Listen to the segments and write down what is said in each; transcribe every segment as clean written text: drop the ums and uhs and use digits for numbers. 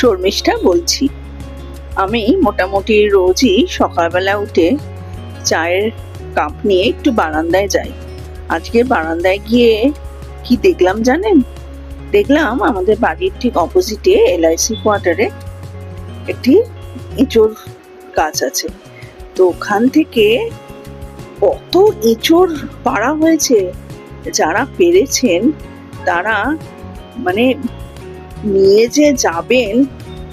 শর্মিষ্ঠা বলছি। আমি মোটামুটি রোজই সকালবেলা উঠে চায়ের কাপ নিয়ে একটু বারান্দায় যাই। আজকে বারান্দায় গিয়ে কি দেখলাম জানেন? দেখলাম আমাদের বাড়ির ঠিক অপোজিটে LIC কোয়ার্টারে একটি এঁচোড় গাছ আছে। তো ওখান থেকে কত এঁচোড় পাড়া হয়েছে। যারা পেরেছেন তারা মানে নিয়ে যে যাবেন,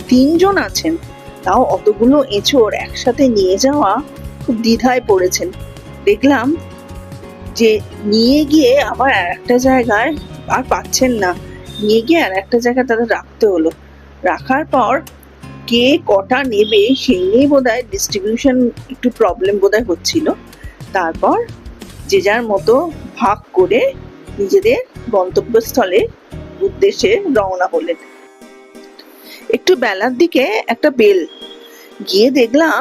3 জন আছেন, তাও অতগুলো এঁচোড় একসাথে নিয়ে যাওয়া খুব দ্বিধায় পড়েছেন। দেখলাম যে নিয়ে গিয়ে আবার আর একটা জায়গায় আর পাচ্ছেন না, নিয়ে গিয়ে আর একটা জায়গায় তাদের রাখতে হলো। রাখার পর কে কটা নেবে সেই নিয়ে বোধহয় ডিস্ট্রিবিউশন একটু প্রবলেম বোধহয় হচ্ছিল। তারপর যে যার মতো ভাগ করে নিজেদের গন্তব্যস্থলে উদ্দেশ্যে রওনা হলেন। একটু বেলার দিকে একটা বেল গিয়ে দেখলাম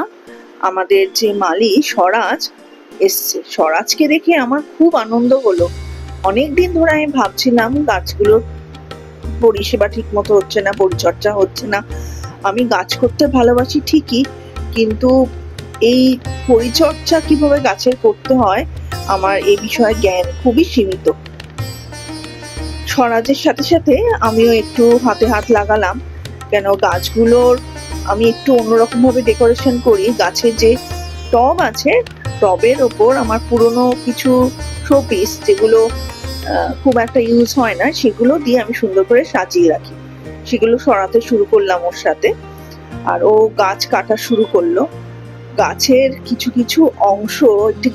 আমাদের যে মালি স্বরাজ এসছে। স্বরাজকে দেখে আমার খুব আনন্দ হলো। অনেকদিন ধরে আমি ভাবছিলাম গাছগুলোর পরিষেবা ঠিক মতো হচ্ছে না, পরিচর্যা হচ্ছে না। আমি গাছ করতে ভালোবাসি ঠিকই, কিন্তু এই পরিচর্যা কিভাবে গাছের করতে হয় আমার এই বিষয়ে জ্ঞান খুবই সীমিত। স্বরাজের সাথে সাথে আমিও একটু হাতে হাত লাগালাম, কেন গাছগুলোর আমি একটু অন্যরকম ভাবে ডেকোরেশন করি। গাছের যে টব আছে, টবের ওপর আমার পুরনো কিছু শোপিস যেগুলো খুব একটা ইউজ হয় না, সেগুলো দিয়ে আমি সুন্দর করে সাজিয়ে রাখি। সেগুলো সরাতে শুরু করলাম ওর সাথে, আর ও গাছ কাটা শুরু করলো। গাছের কিছু কিছু অংশ,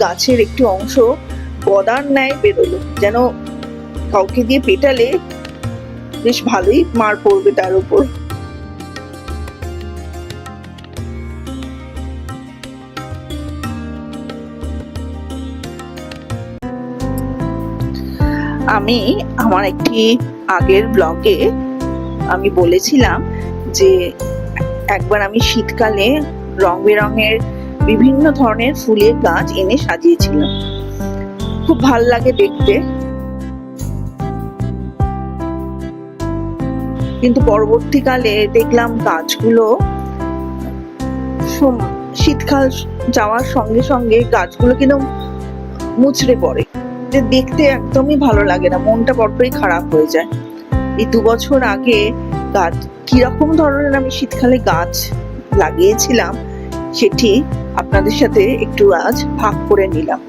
গাছের একটি অংশ গদার ন্যায় বেরোলো, যেন কাউকে দিয়ে পেটালে বেশ ভালোই মার পড়বে তার উপর। আমি আমার একটি আগের ব্লগে আমি বলেছিলাম যে একবার আমি শীতকালে রং বেরঙের বিভিন্ন ধরনের ফুলের গাছ এনে সাজিয়েছিলাম। খুব ভাল লাগে দেখতে, কিন্তু পরবর্তীকালে দেখলাম গাছগুলো শীতকাল যাওয়ার সঙ্গে সঙ্গে গাছগুলো কিন্তু মুচড়ে পড়ে, যে দেখতে একদমই ভালো লাগে না, মনটা বড্ডই খারাপ হয়ে যায়। এই 2 বছর আগে গাছ কিরকম ধরনের আমি শীতকালে গাছ লাগিয়েছিলাম সেটি আপনাদের সাথে একটু আজ ভাগ করে নিলাম।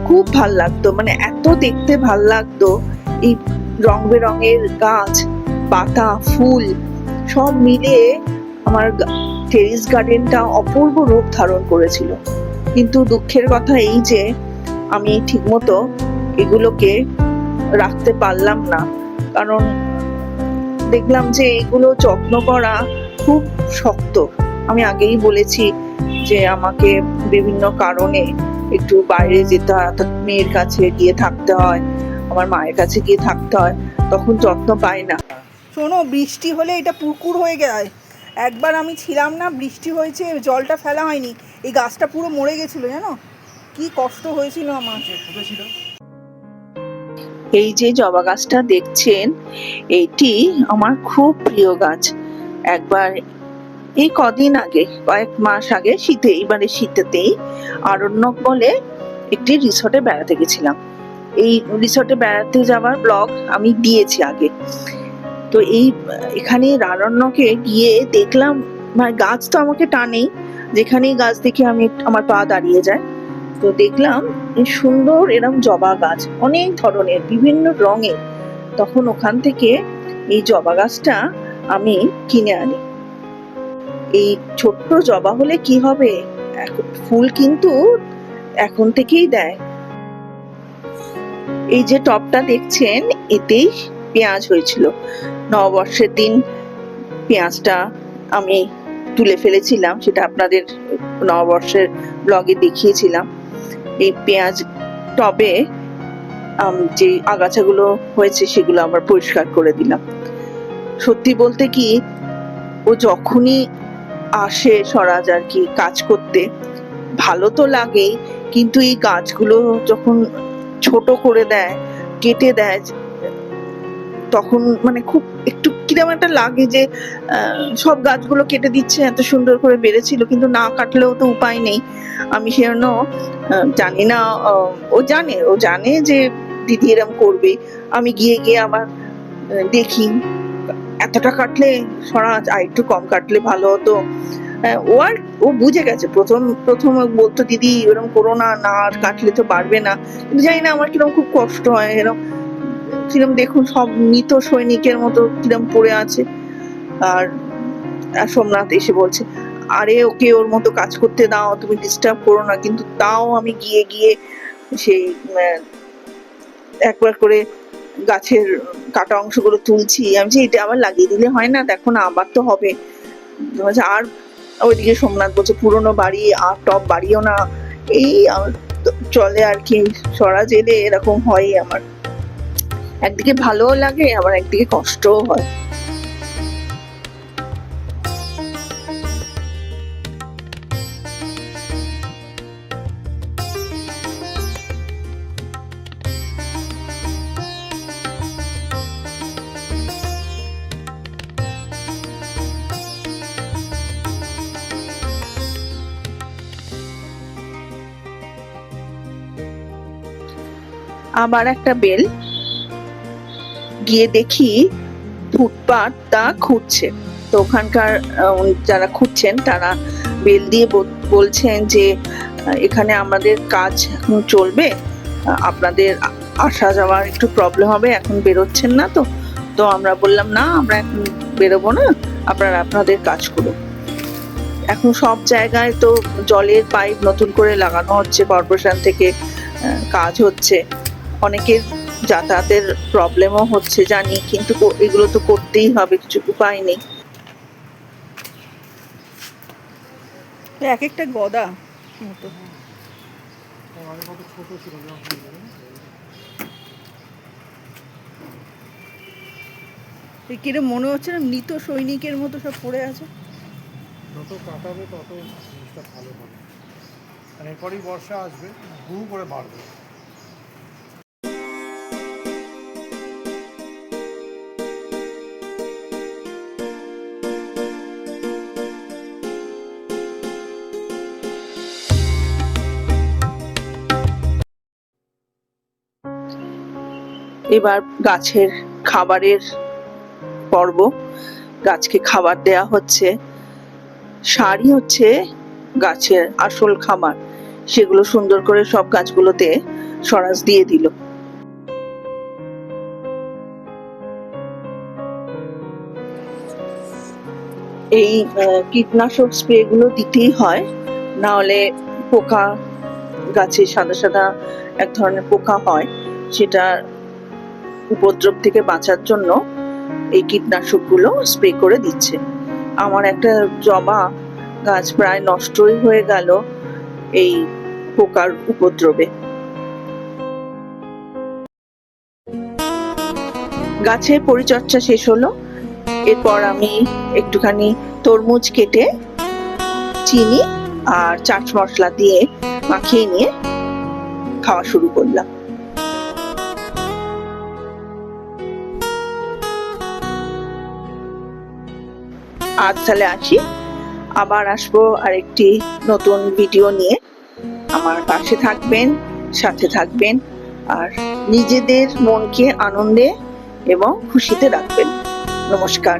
খুব ভাল লাগতো, মানে এত দেখতে ভাল লাগতো। এই রং বেরঙের গাছ, পাতা, ফুল সব মিলিয়ে আমার টেরেস গার্ডেনটা অপূর্ব রূপ ধারণ করেছিল। কিন্তু দুঃখের কথা এই যে আমি ঠিকমতো এগুলোকে রাখতে পারলাম না, কারণ দেখলাম যে এগুলো যত্ন করা খুব শক্ত। আমি আগেই বলেছি যে আমাকে বিভিন্ন কারণে একটু বাইরে যেতে হয়, অর্থাৎ মেয়ের কাছে গিয়ে থাকতে হয়, আমার মায়ের কাছে গিয়ে থাকতে হয়, তখন যত্ন পাই না। শোনো, বৃষ্টি হলে এটা পুকুর হয়ে যায়। একবার আমি ছিলাম না, বৃষ্টি হয়েছে, জলটা ফেলা হয়নি, এই গাছটা পুরো মরে গেছিল, জানো কি কষ্ট হয়েছিল আমার। এই যে জবা গাছটা দেখছেন, এইটি আমার খুব প্রিয় গাছ। একবার এই কদিন আগে, কয়েক মাস আগে এবারে শীতেতেই আরণ্যক বলে একটি রিসর্টে বেড়াতে গেছিলাম। এই রিসর্টে বেড়াতে যাওয়ার ব্লগ আমি দিয়েছি আগে। তো এখানে আরণ্যকে গিয়ে দেখলাম, মানে গাছ তো আমাকে টানেই, যেখানেই গাছ দেখি আমি আমার পা দাঁড়িয়ে যায়। তো দেখলাম সুন্দর এরম জবা গাছ, অনেক ধরনের বিভিন্ন রঙের। তখন ওখান থেকে এই জবা গাছটা আমি কিনে আনি। এই ছোট্ট জবা হলে কি হবে, ফুল কিন্তু এখন থেকেই দেয়। এই যে টবটা দেখছেন, এতেই পেঁয়াজ হয়েছিল। নববর্ষের দিন পেঁয়াজটা আমি তুলে ফেলেছিলাম, সেটা আপনাদের নববর্ষের ব্লগে দেখিয়েছিলাম। এই পেঁয়াজ টবে যে আগাছাগুলো হয়েছে সেগুলো আবার পরিষ্কার করে দিলাম। সত্যি বলতে কি, ও যখনই আসে স্বরাজ আর কি কাজ করতে, ভালো তো লাগেই, কিন্তু এই গাছগুলো যখন ছোট করে দেয়, কেটে দেয়, তখন মানে খুব একটু কিরকম একটা লাগে যে সব গাছগুলো কেটে দিচ্ছে, এত সুন্দর করে বেড়েছিল, কিন্তু না কাটলেও তো উপায় নেই। আমি সেজন্য জানি না, ও জানে যে দিদি এরম করবে। আমি গিয়ে গিয়ে আবার দেখি এতটা কাটলে সরাজ, আর একটু কম কাটলে ভালো হতো। ও বুঝে গেছে। প্রথম প্রথম ও বলতো দিদি এরকম করো না, না আর কাটলে তো পারবে না। কিন্তু জানি না আমার কিরকম খুব কষ্ট হয়, এরকম কিরকম দেখুন সব মৃত সৈনিকের মতো কিরকম পড়ে আছে। আর সোমনাথ এসে বলছে, আরে ওকে ওর মতো কাজ করতে দাও, তুমি ডিস্টার্ব করো না। কিন্তু তাও আমি গিয়ে গিয়ে সেই একবার করে গাছের কাটা অংশগুলো তুলছি। আমি যে এটা আবার লাগিয়ে দিলে হয় না, দেখো না আবার তো হবে। আর ওইদিকে সোমনাথ বলছে পুরোনো বাড়ি আর টপ বাড়িও না, এই চলে আর কি। স্বরাজ এলে এরকম হয় আমার, একদিকে ভালোও লাগে আবার একদিকে কষ্টও হয়। আবার একটা বেল, গিয়ে দেখি ফুটপাতটা খুঁড়ছে। তো ওখানকার যারা খুঁড়ছেন তারা বেল দিয়ে বলছেন যে এখানে আমাদের কাজ এখন চলবে, আপনাদের আসা যাওয়ার একটু প্রবলেম হবে, এখন বেরোচ্ছেন না। তো তো আমরা বললাম না, আমরা এখন বেরোবো না, আপনারা আপনাদের কাজ করুন। এখন সব জায়গায় তো জলের পাইপ নতুন করে লাগানো হচ্ছে, কর্পোরেশন থেকে কাজ হচ্ছে, অনেকের যাতায়াতের প্রবলেমও হচ্ছে জানি, কিন্তু এগুলো তো করতেই হবে, কিছু উপায় নেই। এক একটা গদা মতো। কিরম মনে হচ্ছে না মৃত সৈনিকের মতো সব পড়ে আছে। যত কাটাবে তত জিনিসটা ভালো হবে, এরপরই বর্ষা আসবে, হু করে বাড়বে। এবার গাছের খাবারের পর্ব, গাছকে খাবার দেয়া হচ্ছে। সারই হচ্ছে গাছের আসল খাবার, সেগুলো সুন্দর করে সব গাছগুলোতে স্বরাজ দিয়ে দিল। এই কীটনাশক স্প্রে গুলো দিতেই হয়, না হলে পোকা, গাছে সাদা সাদা এক ধরনের পোকা হয়, সেটা উপদ্রব থেকে বাঁচার জন্য এই কীটনাশক গুলো স্প্রে করে দিচ্ছে। আমার একটা জবা গাছ প্রায় নষ্টই হয়ে গেল এই পোকার উপদ্রবে। গাছের পরিচর্যা শেষ হলো। এরপর আমি একটুখানি তরমুজ কেটে চিনি আর চাট মশলা দিয়ে মাখিয়ে নিয়ে খাওয়া শুরু করলাম। আজ তাহলে আসি, আবার আসবো আরেকটি নতুন ভিডিও নিয়ে। আমার পাশে থাকবেন, সাথে থাকবেন, আর নিজেদের মনকে আনন্দে এবং খুশিতে রাখবেন। নমস্কার।